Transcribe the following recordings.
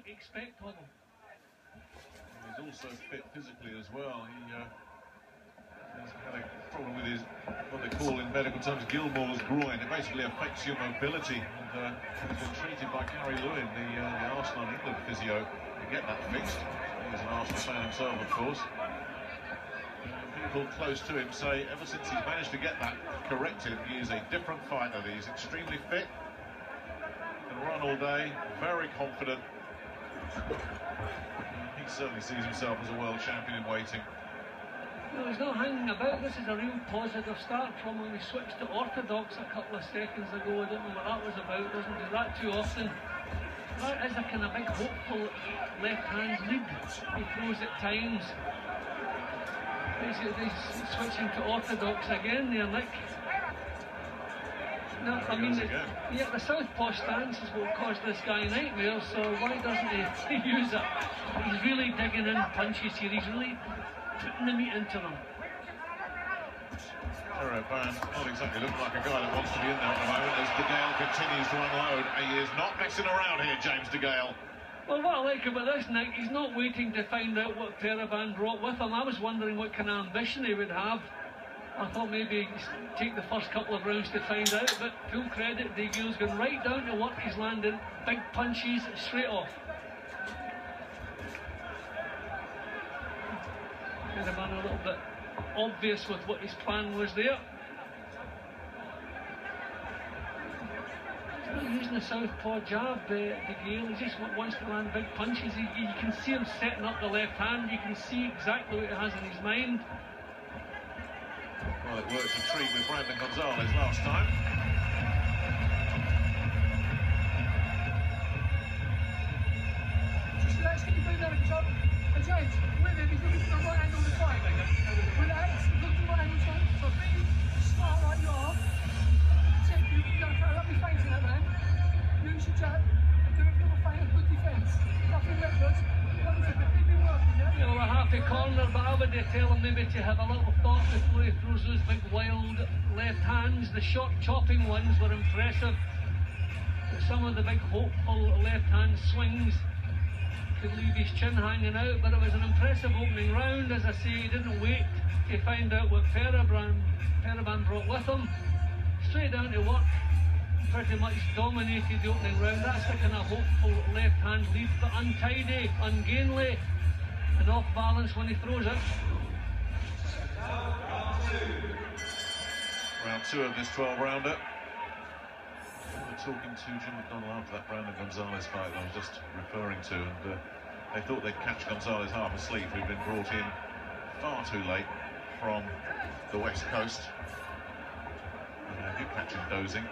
might expect of him. He's also fit physically as well. He has had a problem with his, what they call in medical terms, Gilmore's groin. It basically affects your mobility, and he's been treated by Gary Lewin, the Arsenal and England physio, to get that fixed. He's an Arsenal fan himself, of course. People close to him say ever since he's managed to get that corrected, he is a different fighter. He's extremely fit, can run all day, very confident. He certainly sees himself as a world champion in waiting. No, he's not hanging about. This is a real positive start from when we switched to orthodox a couple of seconds ago. I don't know what that was about. Doesn't do that too often. That is a kind of big hopeful left-hand lead he throws at times. Basically he's switching to orthodox again there, Nick. No, I mean, the southpaw stance is what caused this guy nightmares, so why doesn't he use it? He's really digging in punches here, he's really putting the meat into them. Caravan not exactly looking like a guy that wants to be in there at the moment as Degale continues to unload. He is not messing around here, James Degale. Well, what I like about this, Nick, he's not waiting to find out what Caravan brought with him. I was wondering what kind of ambition he would have. I thought maybe he'd take the first couple of rounds to find out, but full credit, Degale's going right down to work. He's landing big punches straight off. Caravan a little bit obvious with what his plan was there. He's not using the southpaw jab, Degale. He just wants to land big punches. You can see him setting up the left hand. You can see exactly what he has in his mind. Well, it worked a treat with Brandon Gonzalez last time. Just relax, can you bring that up? And James, with him, he's looking for the right angle to fight. Relax, look at the right angle to fight. So be smart like you are. Check, you don't throw lovely feints in that man. Use your jab and do a little feint of good defence. Nothing reckless. They've been working, yeah? You know, a happy corner, but I would tell him maybe to have a little thought before he throws those big wild left hands. The short chopping ones were impressive. But some of the big hopeful left hand swings could leave his chin hanging out, but it was an impressive opening round. As I say, he didn't wait to find out what Caravan brought with him. Straight down to work, pretty much dominated the opening round. That's the kind of hopeful left hand lead, but untidy, ungainly, and off balance when he throws it. Round 2 of this 12-rounder. We were talking to Jim McDonnell after that Brandon Gonzalez fight that I was just referring to, and they thought they'd catch Gonzalez half asleep, who'd been brought in far too late from the West Coast. And they did catch him dozing.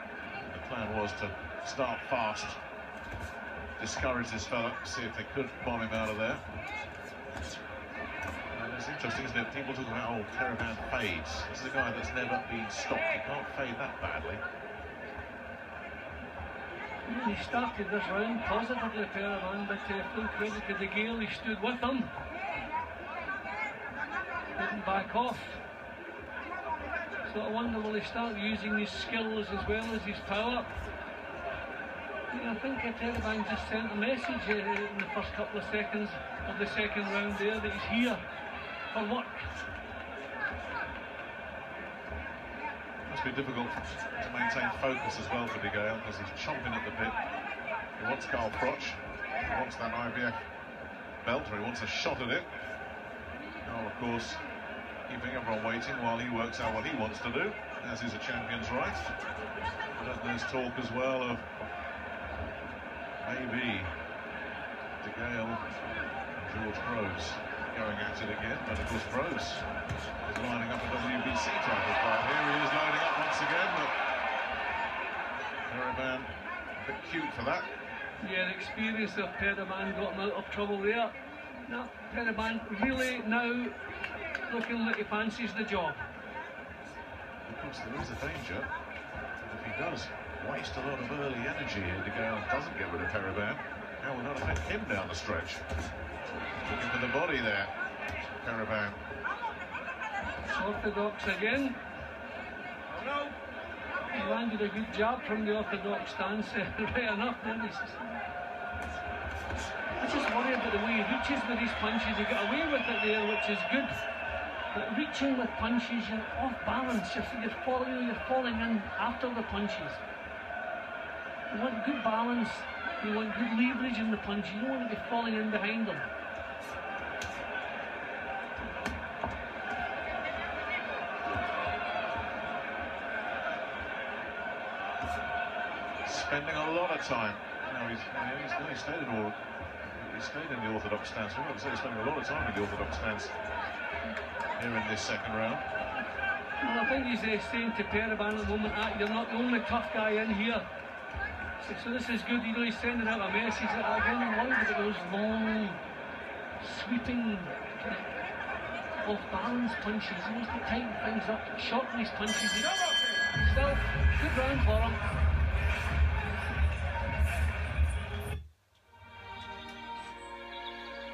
The plan was to start fast, discourage this fella, see if they could bomb him out of there. And it's interesting, isn't it? People talk about, oh, Caravan fades. This is a guy that's never been stopped. He can't fade that badly. He started this round positively, Caravan, but full credit to Degale, he stood with him. Didn't back off. So I wonder, will he start using his skills as well as his power? Yeah, I think Caravan just sent a message in the first couple of seconds of the second round there that he's here for work. Must be difficult to maintain focus as well for Degale because he's chomping at the bit. He wants Carl Froch, he wants that IBF belt, or he wants a shot at it. Carl, of course, keeping everyone waiting while he works out what he wants to do, as is a champion's right. But there's talk as well of maybe Degale and George Groves going at it again, but of course Groves is lining up a WBC title fight. Here he is lining up once again, but Caravan a bit cute for that. Yeah, the experience of Caravan got him out of trouble there. No, Caravan really now looking like he fancies the job. Of course, there is a danger if he does waste a lot of early energy here. Degale doesn't get rid of Caravan. How will that affect him down the stretch? Looking for the body there, Caravan. Orthodox again. He landed a good jab from the orthodox stance, right enough. Then at the way he reaches with his punches. He got away with it there, which is good. But reaching with punches, you're off balance. You're falling in after the punches. You want good balance. You want good leverage in the punch. You don't want to be falling in behind them. Spending a lot of time. He stayed in the orthodox stance. We've got to say he's spending a lot of time in the orthodox stance here in this second round. Well, I think he's saying to Periban at the moment, you're not the only tough guy in here. So this is good. He's sending out a message that again, worried about those long, sweeping, off-balance punches. He wants to tighten things up, shorten his punches. Still, good round for him.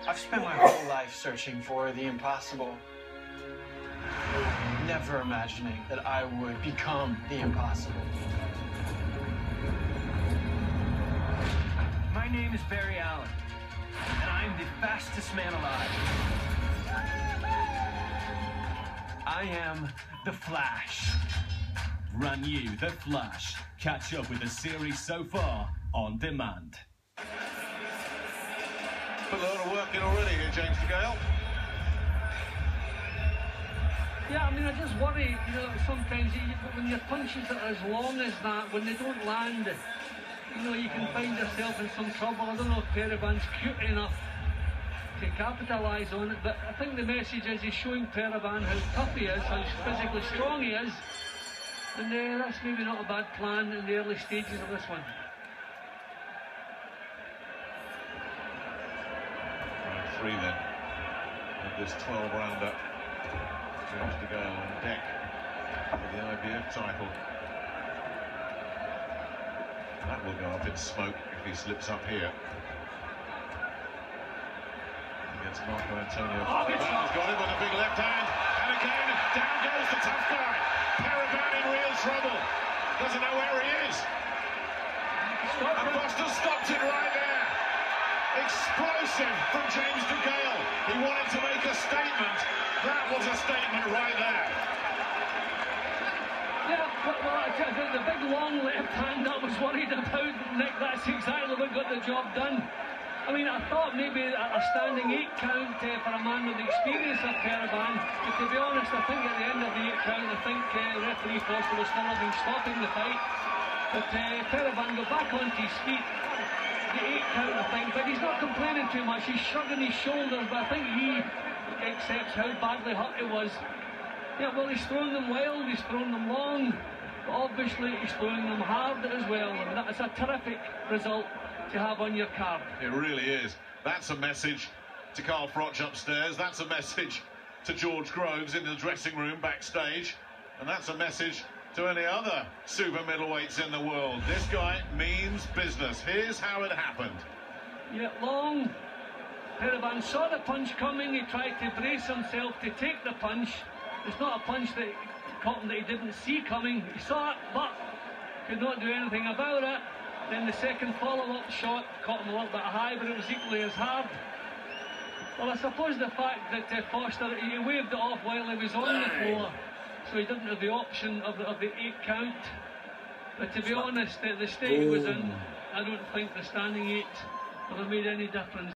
I've spent my whole life searching for the impossible, never imagining that I would become the impossible. My name is Barry Allen, and I'm the fastest man alive. I am the Flash. Brand new, The Flash. Catch up with the series so far on demand. Put a lot of work in already here, James Degale. Yeah, I mean, I just worry, sometimes when your punches are as long as that, when they don't land, you can find yourself in some trouble. I don't know if Periban's cute enough to capitalise on it, but I think the message is he's showing Periban how tough he is, how physically strong he is, and that's maybe not a bad plan in the early stages of this one. Round 3 then, of this 12-rounder. James Degale on deck for the IBF title. That will go up in smoke if he slips up here. Against Marco Antonio. Periban's got him with a big left hand. And again, down goes the tough guy. Periban in real trouble. Doesn't know where he is. And Buster stopped it right there. Explosive from James Degale. He wanted to make a statement. That was a statement right there. Yeah, well, the big long left hand I was worried about, Nick, that's exactly what got the job done. I mean, I thought maybe a standing 8 count for a man with the experience of Periban, but to be honest, I think at the end of the 8 count, I think referee Foster was still having stopping the fight. But Periban got back onto his feet. The 8 count, I think, but he's not complaining too much. He's shrugging his shoulders, but I think he accepts how badly hurt he was. Yeah, well, he's throwing them wild, he's throwing them long, but obviously he's throwing them hard as well, and that's a terrific result to have on your card. It really is. That's a message to Carl Froch upstairs, that's a message to George Groves in the dressing room backstage, and that's a message to any other super middleweights in the world. This guy means business. Here's how it happened. Yeah, long. Periban saw the punch coming, he tried to brace himself to take the punch. It's not a punch that caught him that he didn't see coming. He saw it, but could not do anything about it. Then the second follow-up shot caught him a little bit high, but it was equally as hard. Well, I suppose the fact that Foster, he waved it off while he was on the floor, so he didn't have the option of the 8 count. But to be honest, the state he was in, I don't think the standing 8 would have made any difference.